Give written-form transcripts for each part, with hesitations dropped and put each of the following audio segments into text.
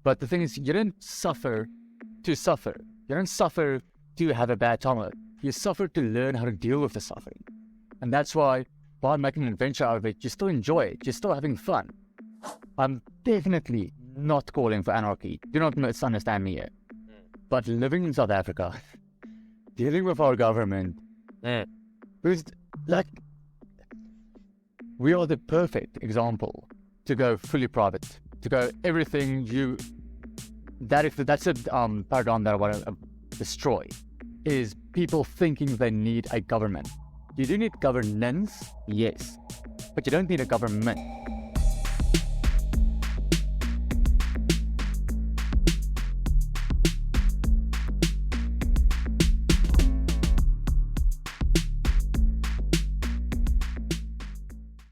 But the thing is, you don't suffer to suffer. You don't suffer to have a bad time. You suffer to learn how to deal with the suffering. And that's why, by making an adventure out of it, you still enjoy it. You're still having fun. I'm definitely not calling for anarchy. Do not misunderstand me here. But living in South Africa, dealing with our government, who's like, we are the perfect example to go fully private, to go everything you. That's a paradigm that I want to destroy. Is people thinking they need a government. You do need governance, yes, but you don't need a government.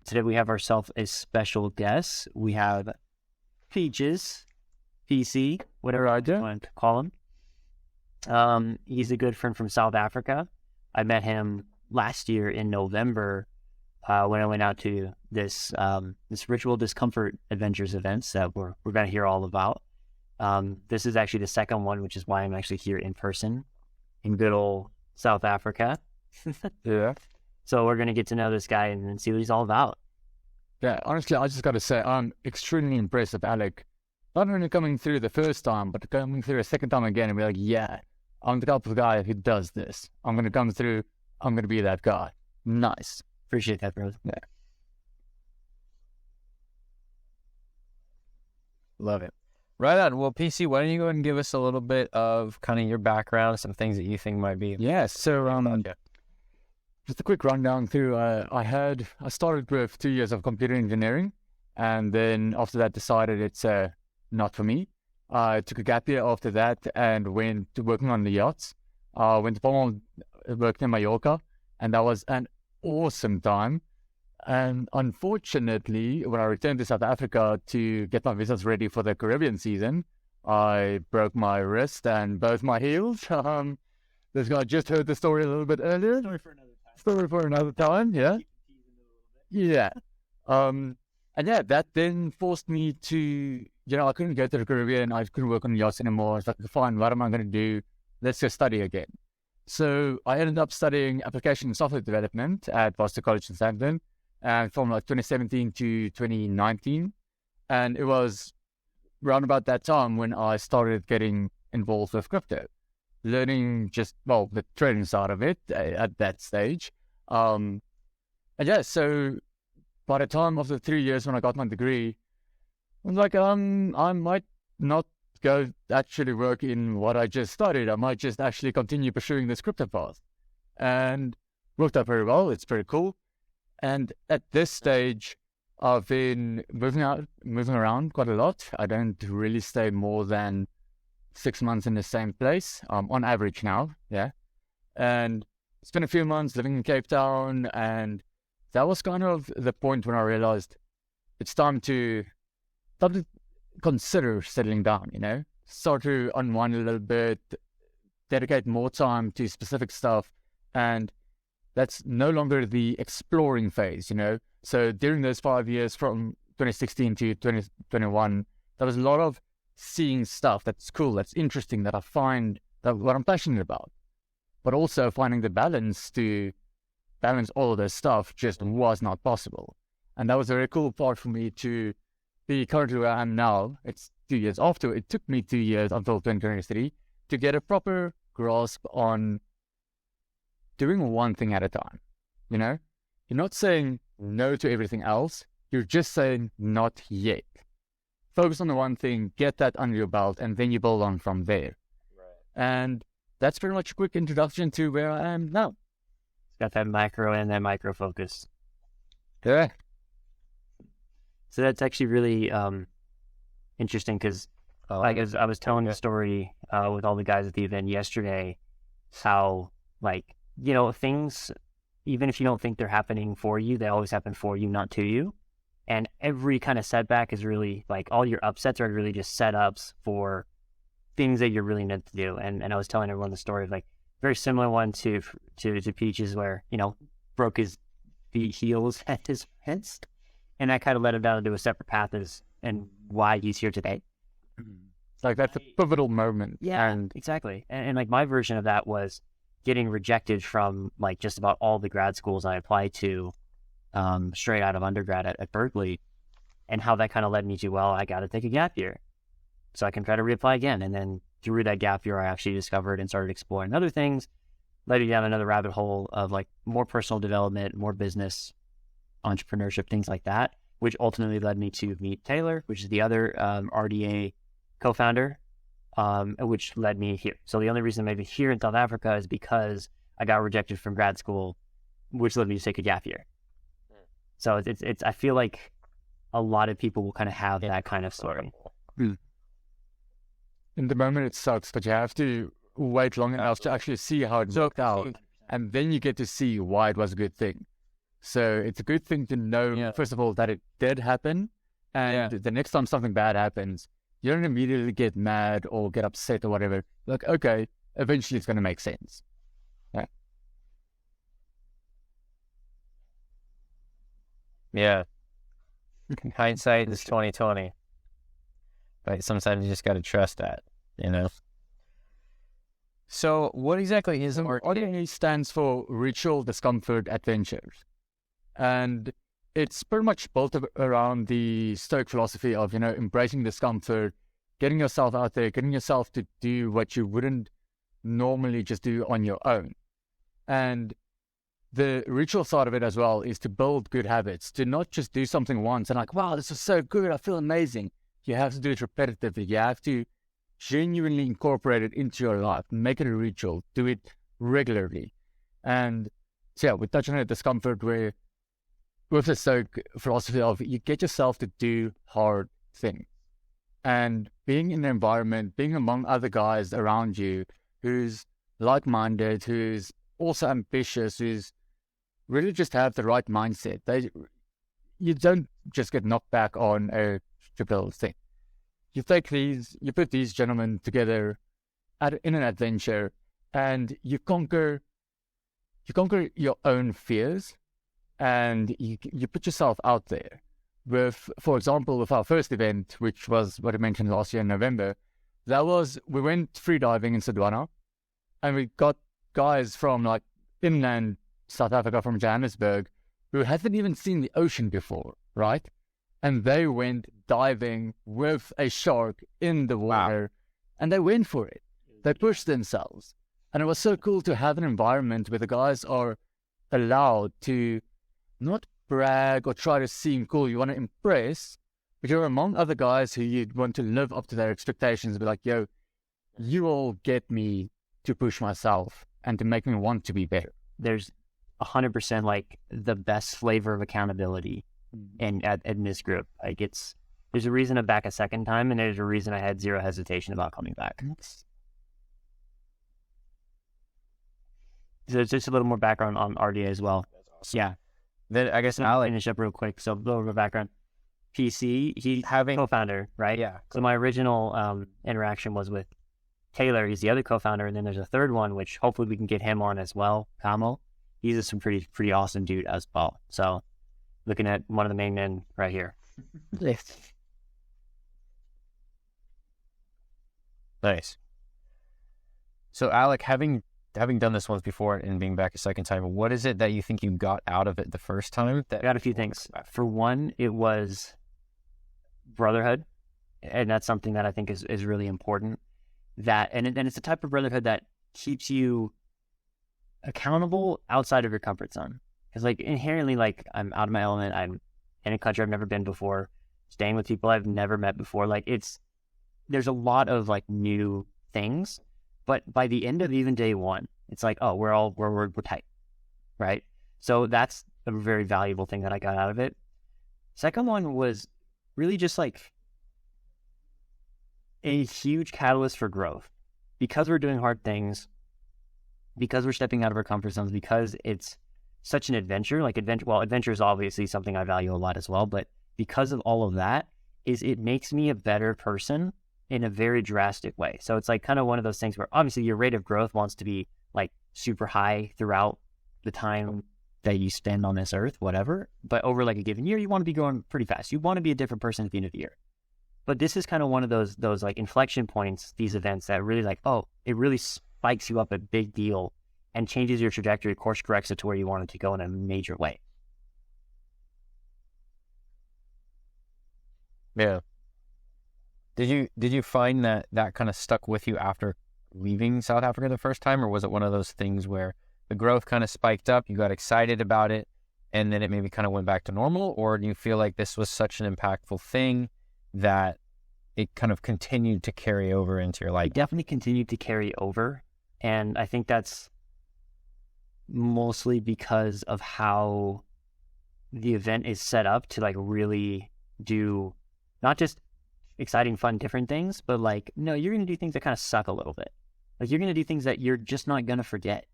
Today we have ourselves a special guest. We have Peaches, PC, whatever I want to call him. He's a good friend from South Africa. I met him last year in November when I went out to this Ritual Discomfort Adventures events that we're going to hear all about. This is actually the second one, which is why I'm actually here in person in good old South Africa. Yeah. So we're going to get to know this guy and see what he's all about. Yeah, honestly, I just got to say, I'm extremely impressed with Alec. Not only coming through the first time, but coming through a second time again and be like, yeah, I'm the type of guy who does this. I'm going to come through. I'm going to be that guy. Nice. Appreciate that, bro. Yeah. Love it. Right on. Well, PC, why don't you go ahead and give us a little bit of kind of your background, some things that you think might be. Yeah, so just a quick rundown through. I started with 2 years of computer engineering, and then after that decided it's not for me. I took a gap year after that and went to working on the yachts. Went to Palma, worked in Mallorca, and that was an awesome time. And unfortunately, when I returned to South Africa to get my visas ready for the Caribbean season, I broke my wrist and both my heels. This guy just heard the story a little bit earlier. Story for another time, yeah. Yeah. And yeah, that then forced me to, I couldn't go to the Caribbean. I couldn't work on yachts anymore. It's like, fine, what am I going to do? Let's just study again. So I ended up studying application and software development at Boston College in Sandton, and from like 2017 to 2019. And it was around about that time when I started getting involved with crypto, learning the trading side of it at that stage. And yeah, so by the time of the 3 years when I got my degree, I was like, I might not go actually work in what I just studied. I might just actually continue pursuing this crypto path. And worked out very well. It's pretty cool. And at this stage, I've been moving around quite a lot. I don't really stay more than 6 months in the same place, on average now, yeah. And spent a few months living in Cape Town, and that was kind of the point when I realized it's time to consider settling down, start to unwind a little bit, dedicate more time to specific stuff, and that's no longer the exploring phase, So during those 5 years from 2016 to 2021, there was a lot of seeing stuff that's cool, that's interesting, that I find that what I'm passionate about, but also finding the balance to balance all of this stuff just was not possible. And that was a very cool part for me to be currently where I am now. It's 2 years after. It took me 2 years until 2023 to get a proper grasp on doing one thing at a time. You're not saying no to everything else. You're just saying not yet. Focus on the one thing, get that under your belt, and then you build on from there. Right. And that's pretty much a quick introduction to where I am now. Got that macro and that micro focus. Yeah. So that's actually really interesting because, as I was telling the story with all the guys at the event yesterday, how things, even if you don't think they're happening for you, they always happen for you, not to you. And every kind of setback is really all your upsets are really just setups for things that you're really meant to do. And I was telling everyone the story of very similar one to Peaches, where, broke his heels at his wrist. And I kind of led him down into a separate path and why he's here today. Like that's a pivotal moment. Yeah, And exactly. And like my version of that was getting rejected from like just about all the grad schools I applied to straight out of undergrad at Berkeley, and how that kind of led me to, well, I got to take a gap year so I can try to reapply again. And then through that gap year, I actually discovered and started exploring other things, led me down another rabbit hole of like more personal development, more business, entrepreneurship, things like that, which ultimately led me to meet Taylor, which is the other RDA co-founder, which led me here. So the only reason I'm maybe here in South Africa is because I got rejected from grad school, which led me to take a gap year. So it's I feel like a lot of people will kind of have that kind of story. in the moment it sucks, but you have to wait long enough to actually see how it worked out, and then you get to see why it was a good thing. So it's a good thing to know, first of all, that it did happen, and the next time something bad happens, you don't immediately get mad or get upset or whatever. Like, okay, eventually it's going to make sense. Yeah. Yeah. Hindsight is 2020. But sometimes you just got to trust that, you know? So what exactly is RDA stands for Ritual Discomfort Adventures. And it's pretty much built around the Stoic philosophy of, embracing discomfort, getting yourself out there, getting yourself to do what you wouldn't normally just do on your own. And the ritual side of it as well is to build good habits, to not just do something once and like, wow, this is so good, I feel amazing. You have to do it repetitively. You have to genuinely incorporate it into your life, make it a ritual, do it regularly. And so yeah, we're touching on discomfort where with the Stoic philosophy of you get yourself to do hard things. And being in an environment, being among other guys around you who's like-minded, who's also ambitious, who's really just have the right mindset. You don't just get knocked back on a trivial thing. You put these gentlemen together in an adventure, and you conquer your own fears, and you put yourself out there. For example, with our first event, which was what I mentioned last year in November, we went free diving in Sodwana, and we got guys from like inland South Africa, from Johannesburg, who hadn't even seen the ocean before, right? And they went diving with a shark in the water, and they went for it. They pushed themselves. And it was so cool to have an environment where the guys are allowed to not brag or try to seem cool. You want to impress, but you're among other guys who you want to live up to their expectations and be like, yo, you all get me to push myself and to make me want to be better. There's 100% like the best flavor of accountability in this group. Like there's a reason I'm back a second time, and there's a reason I had zero hesitation about coming back. So just a little more background on RDA as well. Awesome. Yeah. Then I guess I'll finish up real quick. So a little bit of background. PC, he's co-founder, right? Yeah. So my original interaction was with Taylor. He's the other co-founder, and then there's a third one, which hopefully we can get him on as well, Kamo. He's some pretty awesome dude as well. So looking at one of the main men right here. Nice. So Alec, having done this once before and being back a second time, what is it that you think you got out of it the first time? I got a few things. For one, it was brotherhood, and that's something that I think is really important. And it's a type of brotherhood that keeps you accountable outside of your comfort zone. Because like inherently, like I'm out of my element. I'm in a country I've never been before, staying with people I've never met before. Like there's a lot of like new things. But by the end of even day one, it's like, oh, we're tight, right? So that's a very valuable thing that I got out of it. Second one was really just like a huge catalyst for growth. Because we're doing hard things, because we're stepping out of our comfort zones, because it's such an adventure. Adventure is obviously something I value a lot as well, but because of all of that, it makes me a better person in a very drastic way. So it's like kind of one of those things where obviously your rate of growth wants to be like super high throughout the time that you spend on this earth, whatever. But over like a given year, you want to be going pretty fast. You want to be a different person at the end of the year. But this is kind of one of those like inflection points, these events that really like, oh, it really spikes you up a big deal and changes your trajectory, course corrects it to where you want it to go in a major way. Yeah. Did you find that kind of stuck with you after leaving South Africa the first time, or was it one of those things where the growth kind of spiked up, you got excited about it, and then it maybe kind of went back to normal? Or do you feel like this was such an impactful thing that it kind of continued to carry over into your life? It definitely continued to carry over. And I think that's mostly because of how the event is set up to like really do not just exciting, fun, different things, but like, no, you're going to do things that kind of suck a little bit. Like you're going to do things that you're just not going to forget,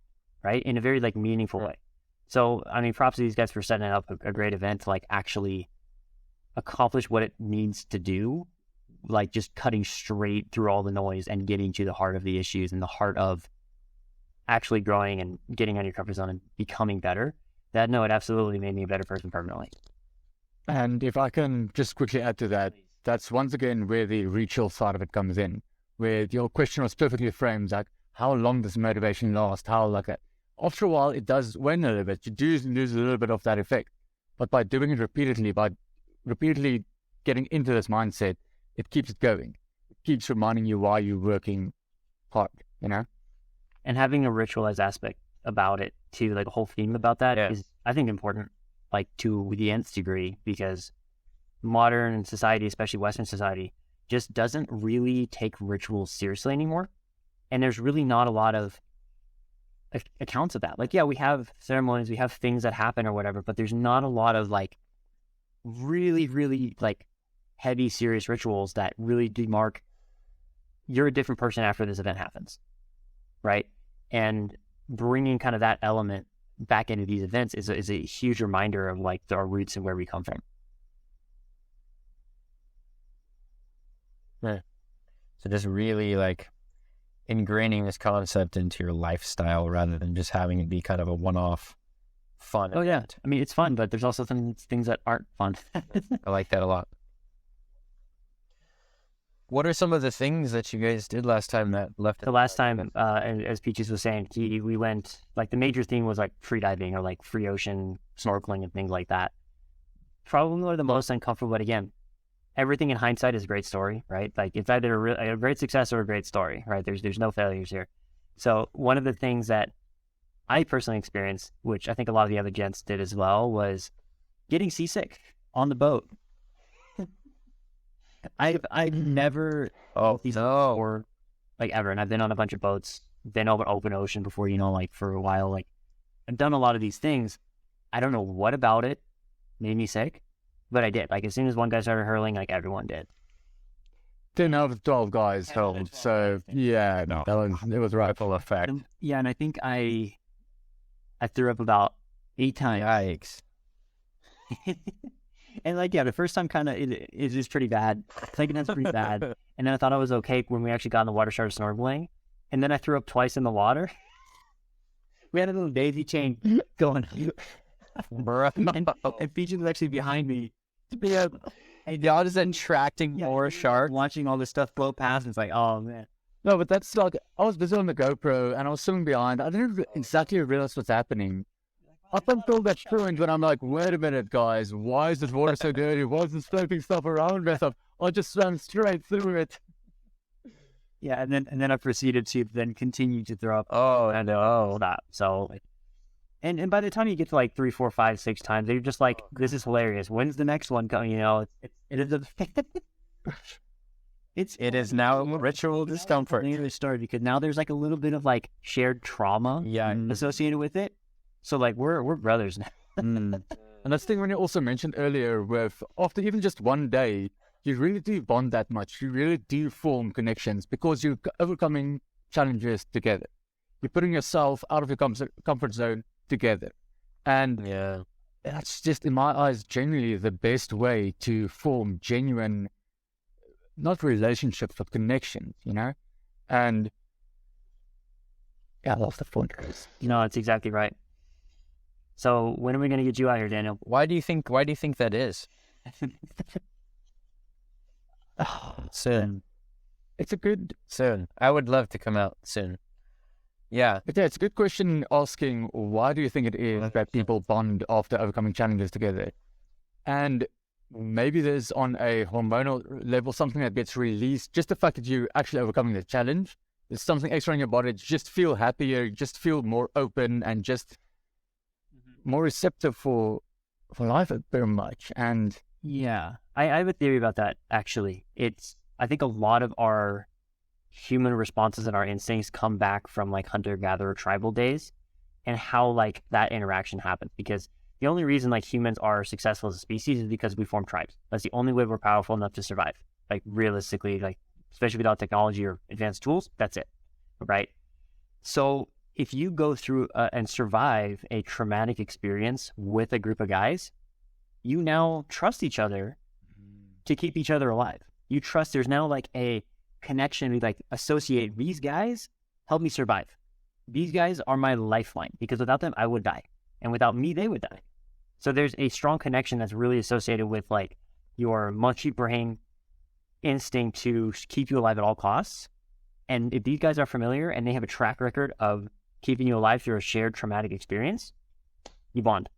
right? In a very like meaningful way. So, I mean, props to these guys for setting up a great event to like actually accomplish what it needs to do, like just cutting straight through all the noise and getting to the heart of the issues and the heart of actually growing and getting out of your comfort zone and becoming better. That, no, it absolutely made me a better person permanently. And if I can just quickly add to that, that's once again where the ritual side of it comes in, where your question was perfectly framed, like how long does motivation last? How like that? After a while, it does wane a little bit. You do lose a little bit of that effect. But by doing it repeatedly, by repeatedly getting into this mindset, it keeps it going. It keeps reminding you why you're working hard, you know? And having a ritualized aspect about it too, like a whole theme about that is, I think, important, like to the nth degree, because modern society, especially Western society, just doesn't really take rituals seriously anymore. And there's really not a lot of accounts of that. Like, yeah, we have ceremonies, we have things that happen or whatever, but there's not a lot of like really, really like heavy, serious rituals that really demark you're a different person after this event happens, right? And bringing kind of that element back into these events is a huge reminder of like our roots and where we come from. Yeah. So just really like ingraining this concept into your lifestyle rather than just having it be kind of a one-off fun event. Yeah. I mean, it's fun, but there's also things that aren't fun. I like that a lot. What are some of the things that you guys did last time that left? The last time, as Peaches was saying, we went, like the major theme was like free diving or like free ocean snorkeling and things like that. Probably the most uncomfortable, but again, everything in hindsight is a great story, right? Like it's either a great success or a great story, right? There's no failures here. So one of the things that I personally experienced, which I think a lot of the other gents did as well, was getting seasick on the boat. I've never or like ever, and I've been on a bunch of boats, been over open ocean before, you know, like for a while, like I've done a lot of these things. I don't know what about it made me sick, but I did. Like as soon as one guy started hurling, like everyone did. 10 out of 12 guys hurled. So yeah, no, it was ripple effect. Yeah, and I think I threw up about 8 times. Yikes. And like, yeah, the first time kind of it is pretty bad. Second time's pretty bad. And then I thought I was okay when we actually got in the water, started snorkeling. And then I threw up twice in the water. We had a little daisy chain going. and Peaches was actually behind me. Yeah. And y'all just attracting more sharks. Watching all this stuff float past. And it's like, oh, man. No, but that's like, I was busy on the GoPro and I was swimming behind. I didn't exactly realize what's happening. Up until that point when I'm like, wait a minute, guys, why is this water so dirty? Why is this floating stuff around me? I just swam straight through it. Yeah, and then I proceeded to then continue to throw up. Stop. So, and by the time you get to like 3, 4, 5, 6 times, you're just like, this is hilarious. When's the next one coming? You know, it is now ritual discomfort. It started because now there's like a little bit of like shared trauma associated with it. So like we're brothers now. And that's the thing when you also mentioned earlier with after even just one day, you really do bond that much. You really do form connections because you're overcoming challenges together. You're putting yourself out of your comfort zone together. And that's just, in my eyes, generally the best way to form genuine, not relationships, but connections, you know? And yeah, I love the point. No, that's exactly right. So when are we going to get you out here, Daniel? Why do you think that is? Soon. It's a good, Soon. I would love to come out soon. Yeah. but yeah, it's a good question asking, why do you think it is that people bond after overcoming challenges together? And maybe there's on a hormonal level something that gets released. Just the fact that you're actually overcoming the challenge, there's something extra in your body. You just feel happier, just feel more open and just more receptive for life very much. And Yeah, I have a theory about that, actually. I think a lot of our human responses and our instincts come back from like hunter-gatherer tribal days and how like that interaction happens. Because the only reason like humans are successful as a species is because we form tribes. That's the only way we're powerful enough to survive. Like realistically, like especially without technology or advanced tools, that's it, right? So if you go through and survive a traumatic experience with a group of guys, you now trust each other to keep each other alive. You trust there's now like a connection. We like associate these guys help me survive. These guys are my lifeline because without them, I would die. And without me, they would die. So there's a strong connection that's really associated with like your monkey brain instinct to keep you alive at all costs. And if these guys are familiar and they have a track record of keeping you alive through a shared traumatic experience, you bond.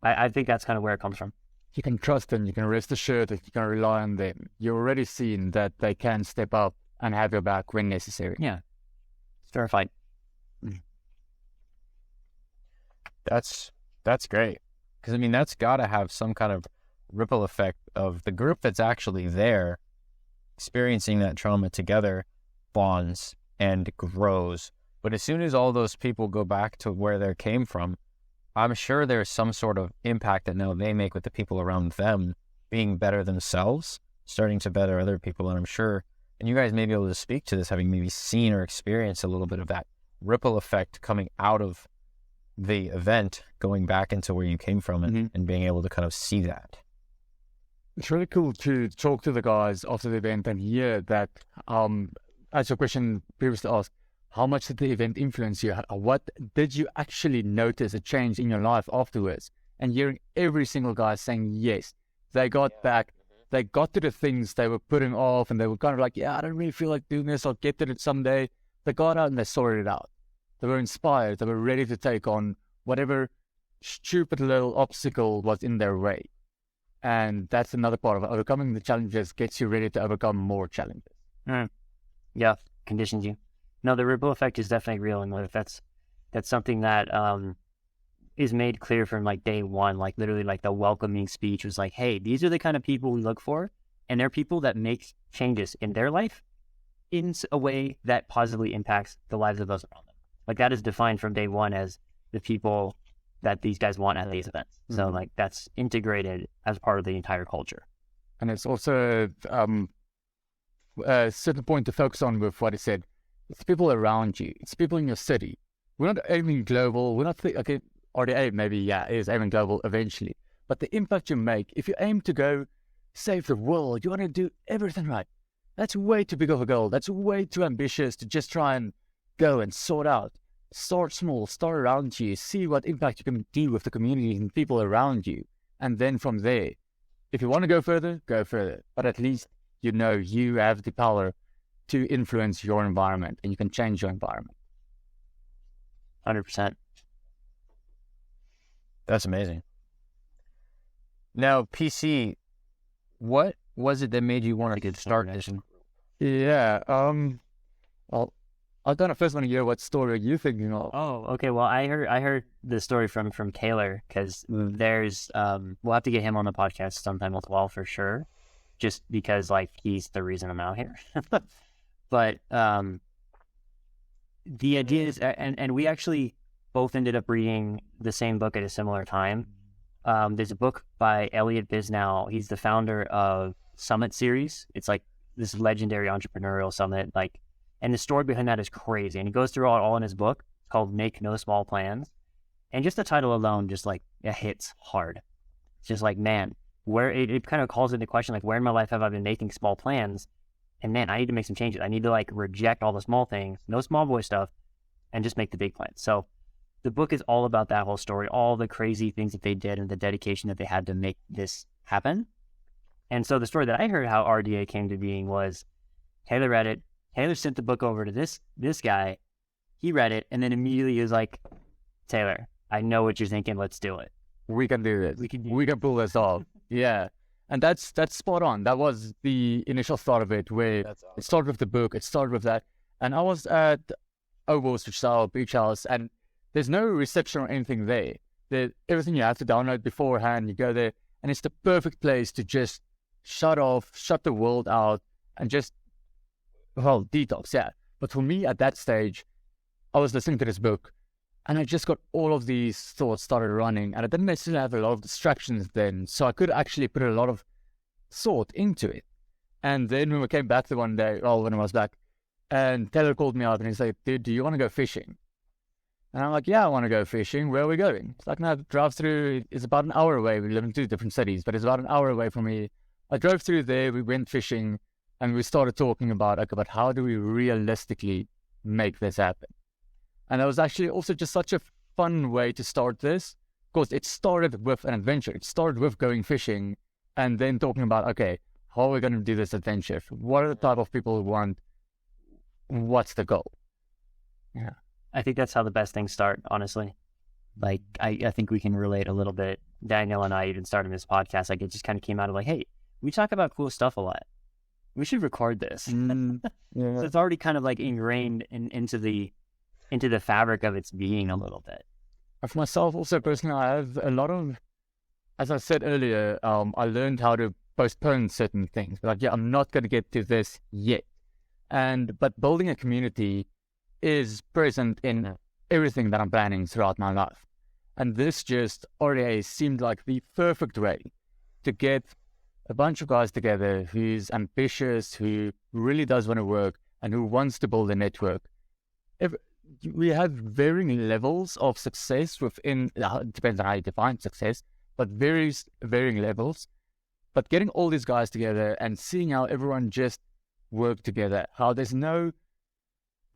I think that's kind of where it comes from. you can trust them, you can rest assured that you can rely on them. You're already seen that they can step up and have your back when necessary. Yeah. It's verified. That's great. Because, I mean, that's got to have some kind of ripple effect of the group that's actually there experiencing that trauma together bonds and grows. But as soon as all those people go back to where they came from, I'm sure there's some sort of impact that now they make with the people around them being better themselves, starting to better other people. And I'm sure, and you guys may be able to speak to this, having maybe seen or experienced a little bit of that ripple effect coming out of the event, going back into where you came from and being able to kind of see that. It's really cool to talk to the guys after the event and hear that, as your question previously asked, how much did the event influence you? What did you actually notice a change in your life afterwards? And hearing every single guy saying, yes, they got back, they got to the things they were putting off and they were kind of like, yeah, I don't really feel like doing this. I'll get to it someday. They got out and they sorted it out. They were inspired. They were ready to take on whatever stupid little obstacle was in their way. And that's another part of it. Overcoming the challenges gets you ready to overcome more challenges. Yeah, conditions you. No, the ripple effect is definitely real, and that's something that is made clear from like day one. Like literally, like the welcoming speech was like, "Hey, these are the kind of people we look for, and they're people that make changes in their life in a way that positively impacts the lives of those around them." Like that is defined from day one as the people that these guys want at these events. So like that's integrated as part of the entire culture. And it's also a certain point to focus on with what I said. It's people around you. It's people in your city. We're not aiming global. We're not okay. RDA maybe is aiming global eventually. But the impact you make, if you aim to go save the world, you want to do everything right. That's way too big of a goal. That's way too ambitious to just try and go and sort out. Start small. Start around you. See what impact you can do with the community and people around you. And then from there, if you want to go further, go further. But at least you know you have the power to influence your environment and you can change your environment. 100%. That's amazing. Now, PC, what was it that made you want to start this? Yeah, I kind of first want to hear what story are you thinking of. Oh, okay. Well, I heard the story from Taylor because there's we'll have to get him on the podcast sometime as well for sure, just because like he's the reason I'm out here. But the idea is, and we actually both ended up reading the same book at a similar time. There's a book by Elliot Bisnow. He's the founder of Summit Series. It's like this legendary entrepreneurial summit, like, and the story behind that is crazy. And he goes through it all in his book. It's called Make No Small Plans. And just the title alone, just like it hits hard. It's just like, man, where it kind of calls into question, like, where in my life have I been making small plans? And man, I need to make some changes. I need to like reject all the small things, no small boy stuff, and just make the big plans. So the book is all about that whole story, all the crazy things that they did and the dedication that they had to make this happen. And so the story that I heard how RDA came to being was Taylor read it. Taylor sent the book over to this guy. He read it, and then immediately he was like, Taylor, I know what you're thinking. Let's do it. We can do this. We can pull this off. Yeah. And that's spot on. That was the initial start of it, where it started with the book. It started with that. And I was at Ovals, which is our beach house, and there's no reception or anything there. Everything you have to download beforehand, you go there, and it's the perfect place to just shut the world out, and just, detox, yeah. But for me, at that stage, I was listening to this book, and I just got all of these thoughts started running, and I didn't necessarily have a lot of distractions then, so I could actually put a lot of thought into it. And then when we came back the one day, when I was back, and Taylor called me out, and he's like, dude, do you want to go fishing? And I'm like, yeah, I want to go fishing. Where are we going? It's like, no, drive through. It's about an hour away. We live in 2 different cities, but it's about an hour away from me. I drove through there. We went fishing, and we started talking about how do we realistically make this happen. And that was actually also just such a fun way to start this, because it started with an adventure. It started with going fishing, and then talking about, okay, how are we going to do this adventure? What are the type of people who want? What's the goal? Yeah. I think that's how the best things start, honestly. Like, I think we can relate a little bit. Daniel and I even started this podcast. Like, it just kind of came out of like, hey, we talk about cool stuff a lot. We should record this. Yeah. So it's already kind of like ingrained into the fabric of its being a little bit. For myself, also personally, I have a lot of, as I said earlier, I learned how to postpone certain things. Like, yeah, I'm not going to get to this yet. But building a community is present in everything that I'm planning throughout my life. And this just already seemed like the perfect way to get a bunch of guys together who's ambitious, who really does want to work, and who wants to build a network. We have varying levels of success within, it depends on how you define success, but varying levels. But getting all these guys together and seeing how everyone just work together, how there's no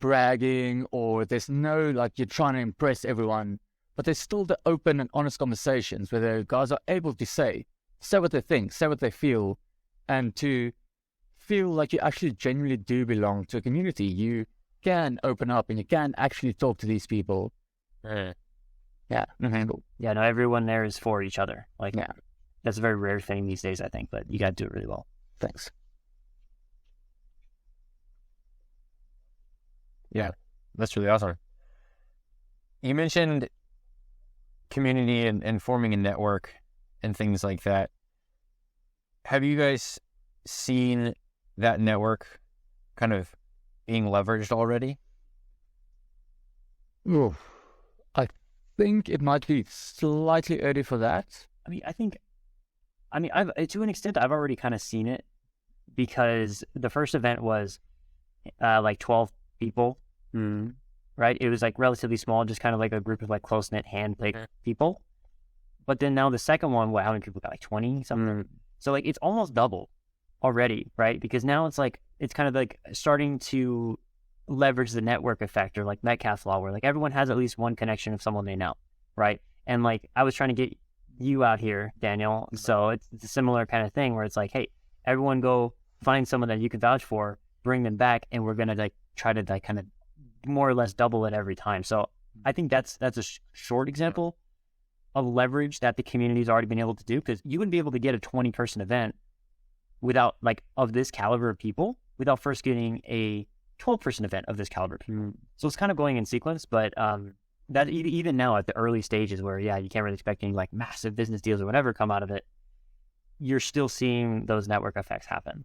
bragging, or there's no like you're trying to impress everyone, but there's still the open and honest conversations where the guys are able to say what they think, say what they feel, and to feel like you actually genuinely do belong to a community. You can open up and you can actually talk to these people. Yeah. Yeah, no, everyone there is for each other. Like, yeah. That's a very rare thing these days, I think, but you got to do it really well. Thanks. Yeah, that's really awesome. You mentioned community and forming a network and things like that. Have you guys seen that network kind of being leveraged already? Oh, I think it might be slightly early for that. I've to an extent, I've already kind of seen it, because the first event was like 12 people, right? It was like relatively small, just kind of like a group of like close-knit hand-picked people. But then now the second one, how many people got? Like 20 something? So like it's almost double already, right? Because now it's kind of like starting to leverage the network effect, or like Metcalfe's law, where like everyone has at least one connection of someone they know, right? And like I was trying to get you out here, Daniel, so it's a similar kind of thing where it's like, hey, everyone go find someone that you can vouch for, bring them back, and we're gonna like try to like kind of more or less double it every time. So I think that's a short example of leverage that the community's already been able to do, because you wouldn't be able to get a 20-person event without like of this caliber of people without first getting a 12-person event of this caliber of people. So it's kind of going in sequence, but that even now at the early stages where, you can't really expect any like massive business deals or whatever come out of it, you're still seeing those network effects happen.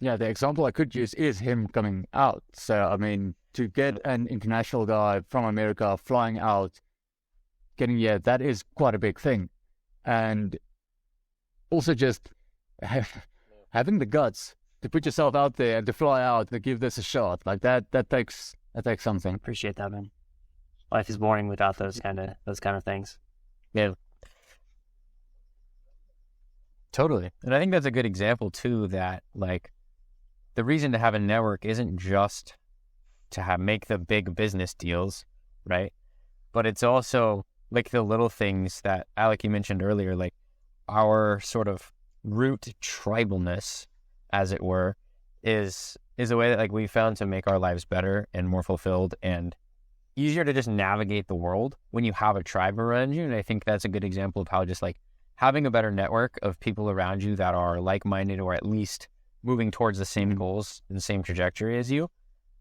Yeah, the example I could use is him coming out. So, I mean, to get an international guy from America flying out, that is quite a big thing. And also just having the guts to put yourself out there and to fly out and give this a shot, like that takes something. Appreciate that, man. Life is boring without those kind of things. Yeah. Totally. And I think that's a good example too, that like the reason to have a network isn't just to make the big business deals, right? But it's also like the little things that Alec, you mentioned earlier, like our sort of root tribalness, as it were, is a way that like we found to make our lives better and more fulfilled and easier to just navigate the world when you have a tribe around you. And I think that's a good example of how just like having a better network of people around you that are like-minded or at least moving towards the same goals and the same trajectory as you,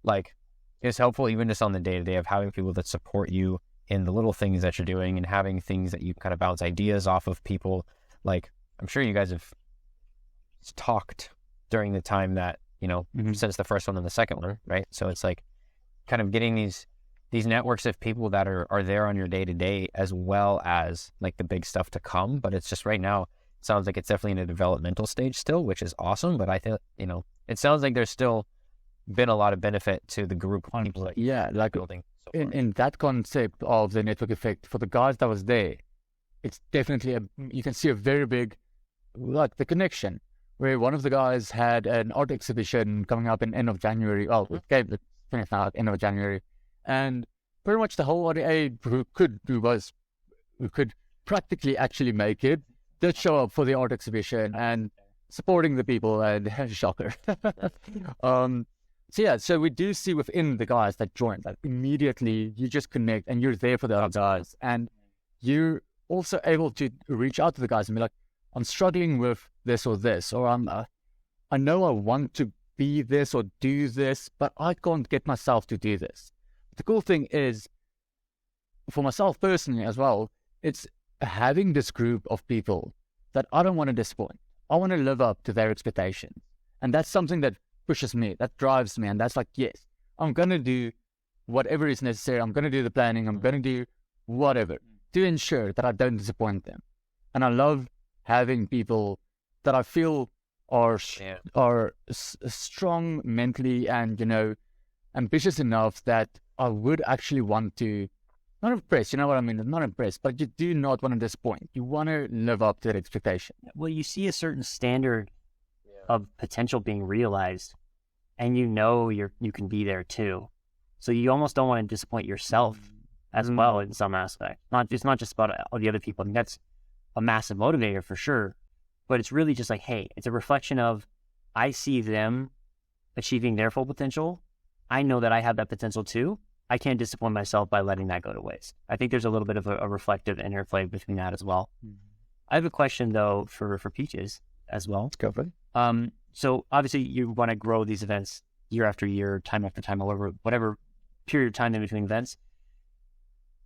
like, is helpful even just on the day-to-day of having people that support you in the little things that you're doing and having things that you kind of bounce ideas off of people. Like, I'm sure you guys have talked during the time that, you know, since the first one and the second one, right? So it's like kind of getting these networks of people that are there on your day-to-day as well as like the big stuff to come. But it's just right now, it sounds like it's definitely in a developmental stage still, which is awesome. But I think, you know, it sounds like there's still been a lot of benefit to the group of people that like building. In that concept of the network effect, for the guys that was there, it's definitely you can see a very big, like the connection, where one of the guys had an art exhibition coming up in end of January. Oh, it came finished now at end of January, and pretty much the whole RDA who could practically actually make it did show up for the art exhibition and supporting the people, and shocker. So we do see within the guys that joined that immediately you just connect and you're there for the other guys, and you're also able to reach out to the guys and be like, I'm struggling with this or this, or I know I want to be this or do this, but I can't get myself to do this. The cool thing is, for myself personally as well, it's having this group of people that I don't want to disappoint. I want to live up to their expectations. And that's something that pushes me, that drives me. And that's like, yes, I'm going to do whatever is necessary. I'm going to do the planning. I'm going to do whatever to ensure that I don't disappoint them. And I love having people that I feel are strong mentally and, you know, ambitious enough that I would actually want to, not impress, you know what I mean? Not impress, but you do not want to disappoint. You want to live up to that expectation. Well, you see a certain standard of potential being realized, and you know you can be there too. So you almost don't want to disappoint yourself as well in some aspect. It's not just about all the other people. I mean, that's a massive motivator for sure, but it's really just like, hey, it's a reflection of, I see them achieving their full potential. I know that I have that potential too. I can't disappoint myself by letting that go to waste. I think there's a little bit of a reflective interplay between that as well. I have a question though for Peaches as well. Let's go for it. So obviously you want to grow these events year after year, time after time, whatever period of time in between events.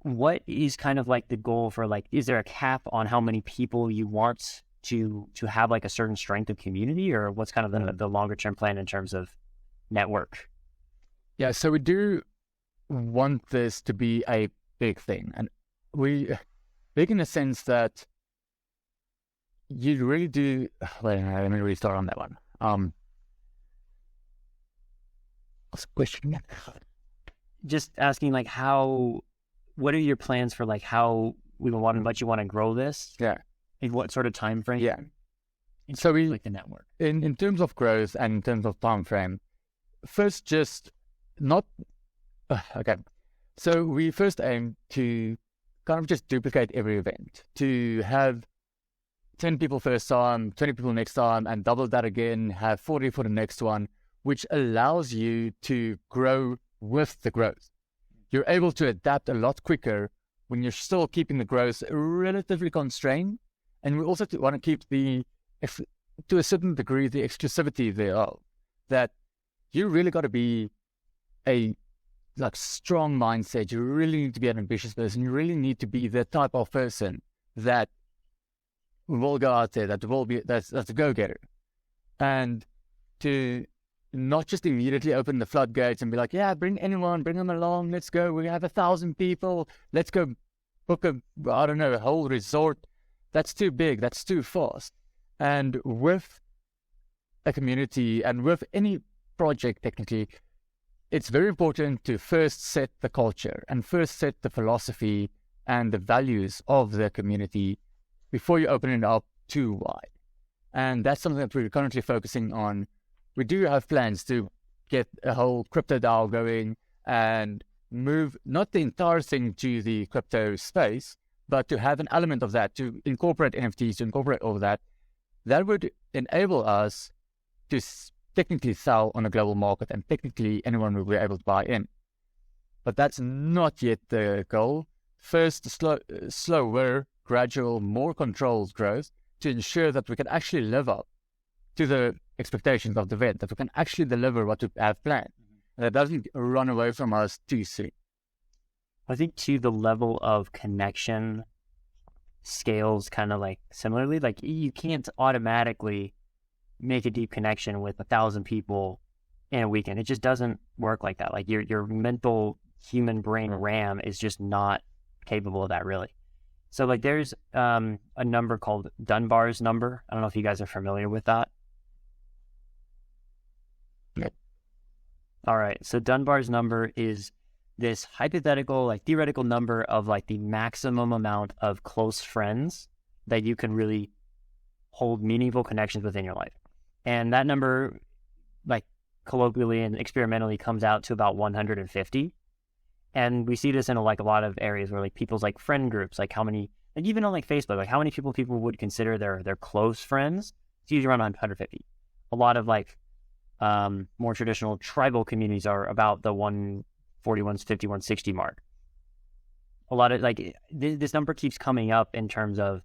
What is kind of like the goal for, like, is there a cap on how many people you want to have like a certain strength of community, or what's kind of the longer term plan in terms of network? Yeah, so we do want this to be a big thing, and big in the sense that you really do. Wait, let me really start on that one. What's the question? Just asking, like, what are your plans for, like, how we want to grow this? Yeah. In what sort of time frame? Yeah. So we, like the network. In terms of growth and in terms of time frame, first just not, okay. So we first aim to kind of just duplicate every event, to have 10 people first time, 20 people next time, and double that again, have 40 for the next one, which allows you to grow with the growth. You're able to adapt a lot quicker when you're still keeping the growth relatively constrained. And we also want to keep to a certain degree, the exclusivity thereof, that you really got to be a strong mindset. You really need to be an ambitious person. You really need to be the type of person that will go out there, that's a go-getter. And to not just immediately open the floodgates and be like, yeah, bring them along, let's go. We have 1,000 people. Let's go book a whole resort. That's too big. That's too fast. And with a community and with any project, technically, it's very important to first set the culture and first set the philosophy and the values of the community before you open it up too wide. And that's something that we're currently focusing on. We do have plans to get a whole crypto DAO going and move not the entire thing to the crypto space, but to have an element of that, to incorporate NFTs, to incorporate all of that. that would enable us to technically sell on a global market, and technically anyone will be able to buy in. But that's not yet the goal. First, slower, gradual, more controlled growth to ensure that we can actually live up to the expectations of the event, that we can actually deliver what we have planned, and that doesn't run away from us too soon. I think too, the level of connection scales kind of like similarly. Like you can't automatically make a deep connection with 1,000 people in a weekend. It just doesn't work like that. Like your mental human brain RAM is just not capable of that, really. So like there's a number called Dunbar's number. I don't know if you guys are familiar with that. Yep. All right. So Dunbar's number is this hypothetical, like theoretical number of like the maximum amount of close friends that you can really hold meaningful connections within your life. And that number, like colloquially and experimentally, comes out to about 150. And we see this in like a lot of areas where like people's like friend groups, like how many, like even on like Facebook, like how many people would consider their close friends. It's usually around 150. A lot of like more traditional tribal communities are about the 140, 150, 160 mark. A lot of like this number keeps coming up in terms of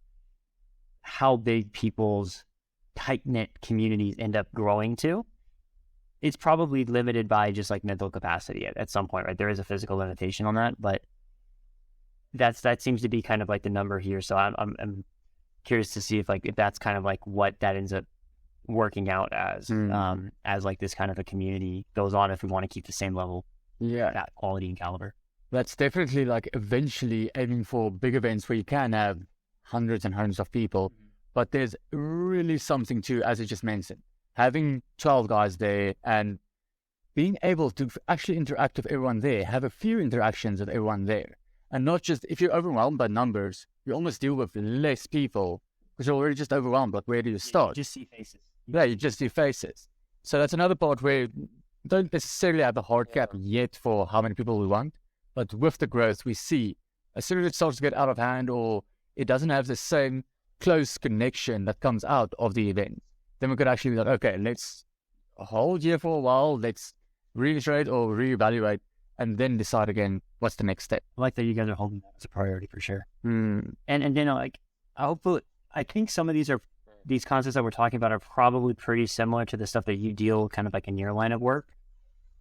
how big people's tight-knit communities end up growing to. It's probably limited by just like mental capacity at some point, right? There is a physical limitation on that, but that seems to be kind of like the number here. So I'm curious to see if that's kind of like what that ends up working out as like this kind of a community goes on, if we want to keep the same level, that quality and caliber. That's definitely like eventually aiming for big events where you can have hundreds and hundreds of people, but there's really something to, as you just mentioned, having 12 guys there and being able to actually interact with everyone there, have a few interactions with everyone there. And not just, if you're overwhelmed by numbers, you almost deal with less people because you're already just overwhelmed, but where do you start? You just see faces. Yeah, you just see faces. So that's another part where you don't necessarily have a hard cap yet for how many people we want, but with the growth we see, as soon as it starts to get out of hand or it doesn't have the same close connection that comes out of the event, then we could actually be like, okay, let's hold here for a while, let's reiterate or reevaluate, and then decide again what's the next step. I like that you guys are holding that as a priority for sure. And then like, I think some of these concepts that we're talking about are probably pretty similar to the stuff that you deal kind of like in your line of work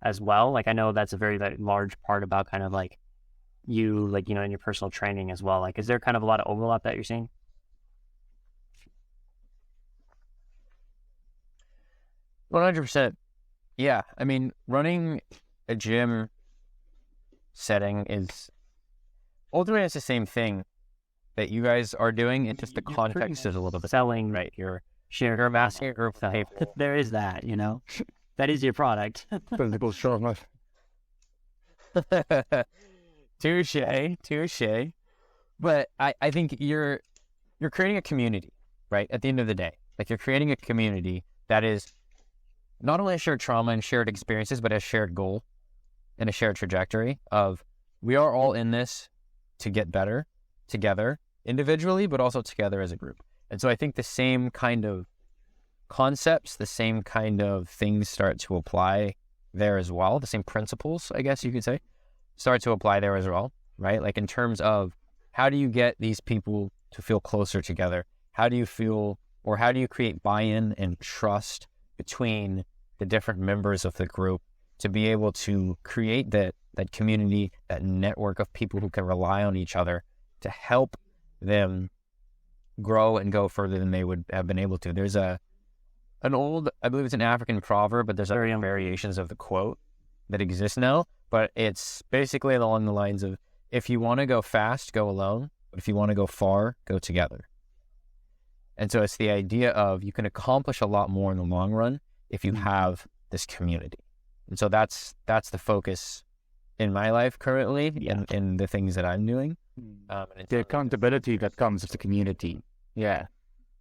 as well. Like I know that's a very like, large part about kind of like you, like, you know, in your personal training as well. Like, is there kind of a lot of overlap that you're seeing? 100%. Yeah. I mean, running a gym setting is ultimately it's the same thing that you guys are doing. It's just the context is a little bit selling, right? You're sharing a basket group. There is that, you know, that is your product. physical sharpness. Touche. But I think you're creating a community, right? At the end of the day, like you're creating a community that is not only a shared trauma and shared experiences, but a shared goal and a shared trajectory of we are all in this to get better together individually, but also together as a group. And so I think the same kind of concepts, the same kind of things start to apply there as well. The same principles, I guess you could say, start to apply there as well, right? Like in terms of how do you get these people to feel closer together? How do you feel, or how do you create buy-in and trust between the different members of the group to be able to create that community, that network of people who can rely on each other to help them grow and go further than they would have been able to. There's an old, I believe it's an African proverb, but there's variations of the quote that exist now, but it's basically along the lines of, if you want to go fast, go alone, but if you want to go far, go together. And so it's the idea of you can accomplish a lot more in the long run if you have this community. And so that's the focus in my life currently, in the things that I'm doing. The accountability that comes with the community. Yeah,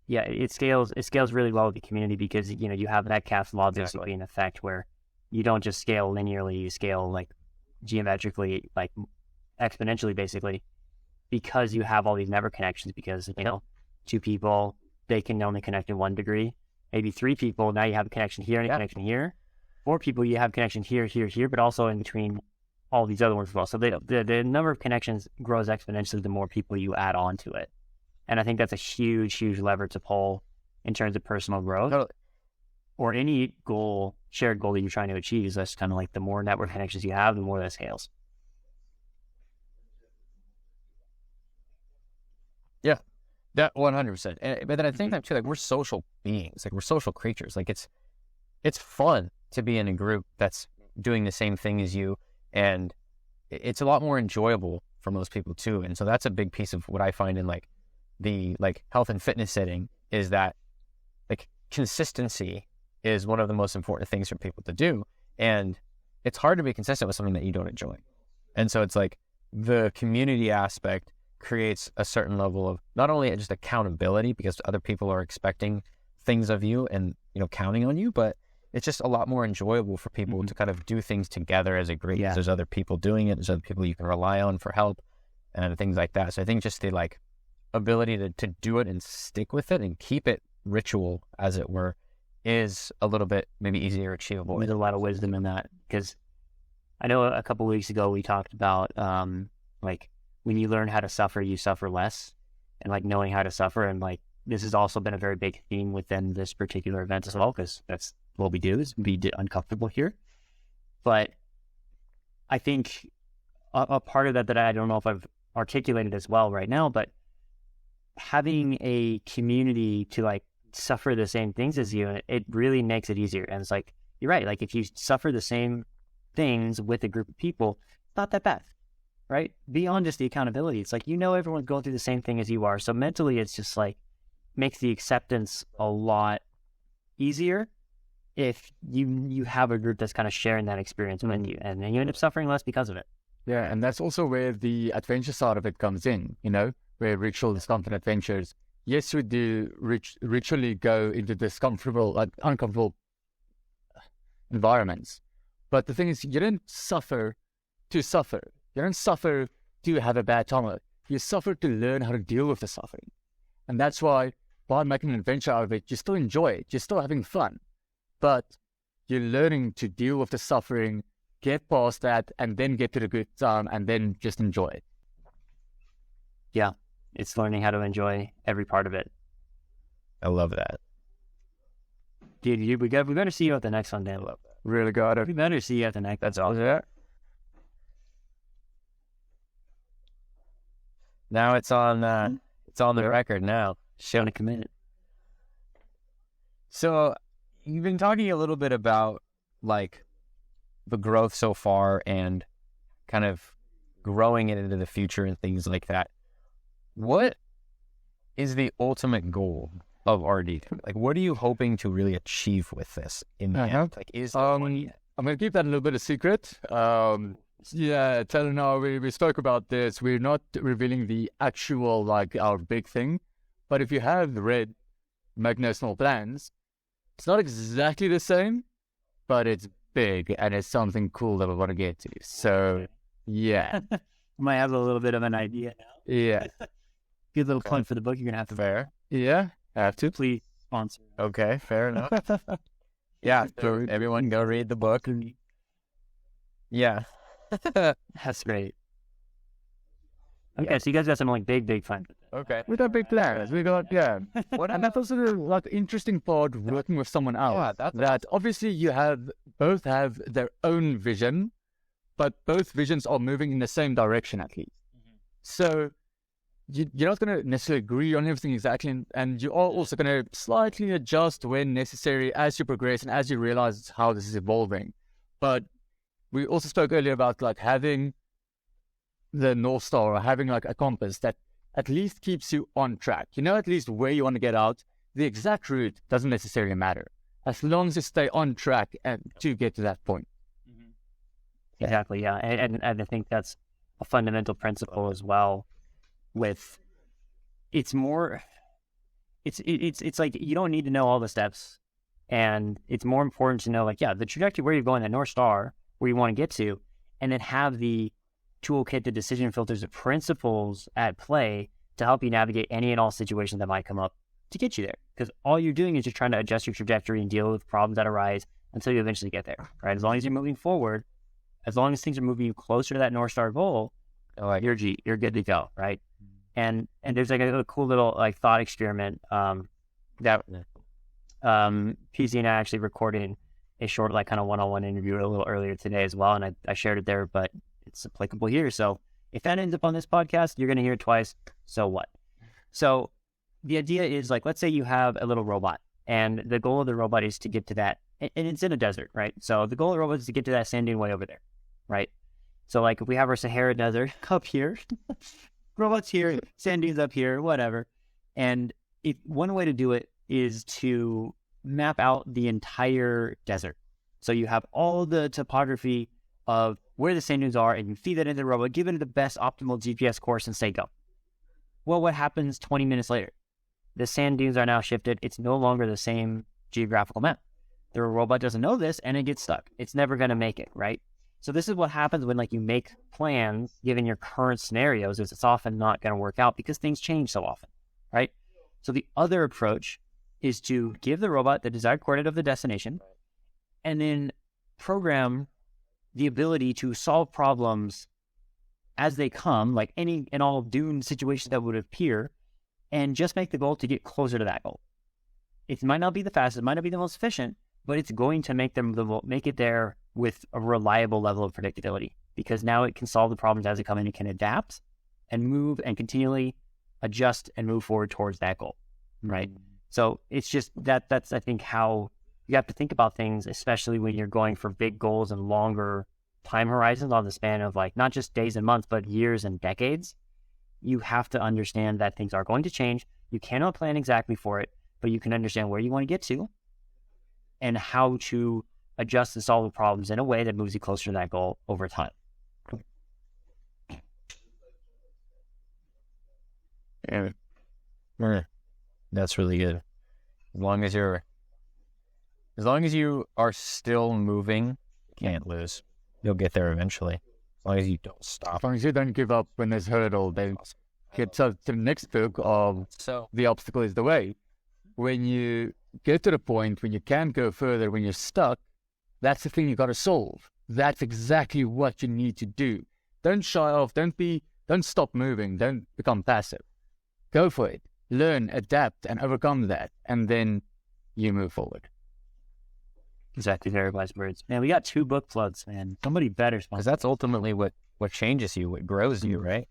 it scales really well with the community because, you know, you have that castle law basically in effect where you don't just scale linearly, you scale like geometrically, like exponentially basically, because you have all these network connections, because, you know, two people they can only connect in 1 degree. Maybe 3 people, now you have a connection here and a connection here. 4 people, you have connection here, here, here, but also in between all these other ones as well. So the number of connections grows exponentially the more people you add on to it. And I think that's a huge, huge lever to pull in terms of personal growth. Totally. Or any goal, shared goal that you're trying to achieve. Is that's kind of like the more network connections you have, the more that scales. Yeah, that 100%. But then at the same time too, like we're social beings, like we're social creatures. Like it's fun to be in a group that's doing the same thing as you, and it's a lot more enjoyable for most people too. And so that's a big piece of what I find in like the like health and fitness setting is that like consistency is one of the most important things for people to do. And it's hard to be consistent with something that you don't enjoy. And so it's like the community aspect creates a certain level of not only just accountability because other people are expecting things of you and, you know, counting on you, but it's just a lot more enjoyable for people to kind of do things together as a group. Yeah. There's other people doing it. There's other people you can rely on for help and things like that. So I think just the like ability to do it and stick with it and keep it ritual, as it were, is a little bit maybe easier achievable. There's a lot of wisdom in that, because I know a couple of weeks ago we talked about like when you learn how to suffer, you suffer less, and like knowing how to suffer. And like this has also been a very big theme within this particular event as well, because that's what we do, is be uncomfortable here. But I think a part of that I don't know if I've articulated as well right now, but having a community to like suffer the same things as you, it really makes it easier. And it's like, you're right, like if you suffer the same things with a group of people, it's not that bad, right? Beyond just the accountability, it's like, you know, everyone's going through the same thing as you are. So mentally, it's just like makes the acceptance a lot easier if you have a group that's kind of sharing that experience with you, and then you end up suffering less because of it. Yeah, and that's also where the adventure side of it comes in, you know, where Ritual Discomfort Adventures, yes, we do ritually go into discomfortable, like uncomfortable environments. But the thing is, you don't suffer to suffer. You don't suffer to have a bad time. You suffer to learn how to deal with the suffering. And that's why by making an adventure out of it, you still enjoy it. You're still having fun. But you're learning to deal with the suffering, get past that, and then get to the good time, and then just enjoy it. Yeah, it's learning how to enjoy every part of it. I love that. Dude, we better see you at the next one, Dan. I love that. Really got it. We better see you at the next. That's awesome. Yeah. Now it's on the record now. Showing a commitment. So you've been talking a little bit about like the growth so far and kind of growing it into the future and things like that. What is the ultimate goal of RD? Like, what are you hoping to really achieve with this in the end? Like, is I'm going to keep that a little bit a secret. Yeah, Taylor and I, we spoke about this. We're not revealing the actual, like, our big thing. But if you have read Make No Small Plans, it's not exactly the same, but it's big and it's something cool that we want to get to. So, yeah. I might have a little bit of an idea now. Yeah. Good little plug for the book. You're going to have to. fair? Yeah, I have to. Please sponsor. Okay, fair enough. Yeah, so everyone go read the book. Yeah. That's great. Okay, so you guys got some like big fun. Okay. We got big plans. We got, yeah. And that's also the like interesting part working with someone else. Yeah, that obviously you both have their own vision, but both visions are moving in the same direction at least. Mm-hmm. So you're not going to necessarily agree on everything exactly, and you are also going to slightly adjust when necessary as you progress and as you realize how this is evolving. But we also spoke earlier about like having the North Star or having like a compass that at least keeps you on track. You know at least where you want to get out. The exact route doesn't necessarily matter as long as you stay on track and to get to that point. Mm-hmm. Exactly, yeah. And I think that's a fundamental principle as well. With it's more, it's like you don't need to know all the steps, and it's more important to know like, yeah, the trajectory where you're going, that North Star where you want to get to, and then have the toolkit, the decision filters, the principles at play to help you navigate any and all situations that might come up to get you there, because all you're doing is just trying to adjust your trajectory and deal with problems that arise until you eventually get there, right? As long as you're moving forward, as long as things are moving you closer to that North Star goal, you're good to go, right? And there's like a cool little like thought experiment that PC and I actually recorded a short like kind of one-on-one interview a little earlier today as well, and I shared it there, but it's applicable here. So if that ends up on this podcast, you're going to hear it twice. So what? So the idea is like, let's say you have a little robot, and the goal of the robot is to get to that, and it's in a desert, right? So the goal of the robot is to get to that sand dune way over there, right? So like if we have our Sahara Desert up here, robots here, sand dunes up here, whatever. And one way to do it is to map out the entire desert. So you have all the topography of where the sand dunes are, and you feed that into the robot, give it the best optimal GPS course, and say go. Well, what happens 20 minutes later? The sand dunes are now shifted. It's no longer the same geographical map. The robot doesn't know this, and it gets stuck. It's never going to make it, right? So this is what happens when like you make plans given your current scenarios, is it's often not going to work out because things change so often, right? So the other approach is to give the robot the desired coordinate of the destination, and then program the ability to solve problems as they come, like any and all dune situations that would appear, and just make the goal to get closer to that goal. It might not be the fastest, it might not be the most efficient, but it's going to make it there with a reliable level of predictability, because now it can solve the problems as they come in. It can adapt and move and continually adjust and move forward towards that goal, right? So it's just that's I think how you have to think about things, especially when you're going for big goals and longer time horizons on the span of like not just days and months, but years and decades. You have to understand that things are going to change. You cannot plan exactly for it, but you can understand where you want to get to and how to adjust and solve the problems in a way that moves you closer to that goal over time. Yeah. That's really good. As long as you are still moving, you can't lose. You'll get there eventually. As long as you don't stop. As long as you don't give up when there's hurdle, then get to the next book of the obstacle is the way. When you get to the point when you can't go further, when you're stuck, that's the thing you got to solve. That's exactly what you need to do. Don't shy off. Don't stop moving. Don't become passive. Go for it. Learn, adapt, and overcome that. And then you move forward. Exactly. Very wise words. Man, we got 2 book plugs, man. Somebody better sponsor. Because that's ultimately what changes you, what grows you, right?